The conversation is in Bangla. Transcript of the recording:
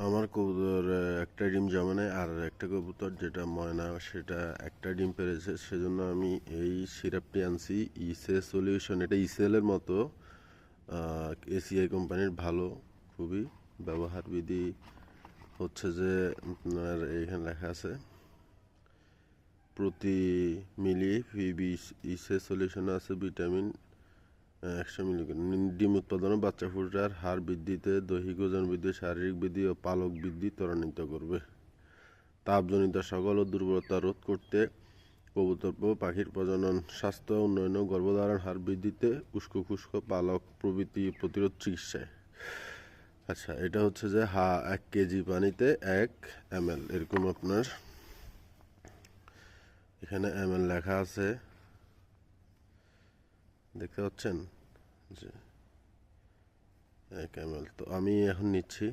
আমার কবুতর একটা ডিম জমে নেয়, আর একটা কবুতর যেটা ময়না সেটা একটা ডিম পেড়েছে। সেজন্য আমি এই সিরাপটি আনছি, ইসে সলিউশন। এটা ইসেলের মতো, এসিআই কোম্পানির, ভালো খুবই। ব্যবহার বিধি হচ্ছে যে আপনার এখানে লেখা আছে, প্রতি মিলি পিবি ইসে সলিউশনে আছে ভিটামিন 100 মিলিগ্রাম। ডিম উৎপাদন ও বাচ্চা ফোটার হার বৃদ্ধিতে, দৈহিক ওজন বৃদ্ধি, শারীরিক বৃদ্ধি ও পালক বৃদ্ধি ত্বরান্বিত করবে। তাপজনিত সকল ও দুর্বলতা রোধ করতে, কবুতর ও পাখির প্রজনন, স্বাস্থ্য উন্নয়ন ও গর্ভধারণ হার বৃদ্ধিতে, উস্কো খুস্কো পালক প্রভৃতি প্রতিরোধ চিকিৎসায়। আচ্ছা, এটা হচ্ছে যে 1 কেজি পানিতে 1 ml, এরকম আপনার এখানে ml লেখা আছে, দেখতে পাচ্ছেন যে 1 ml। তো আমি এখন নিচ্ছি।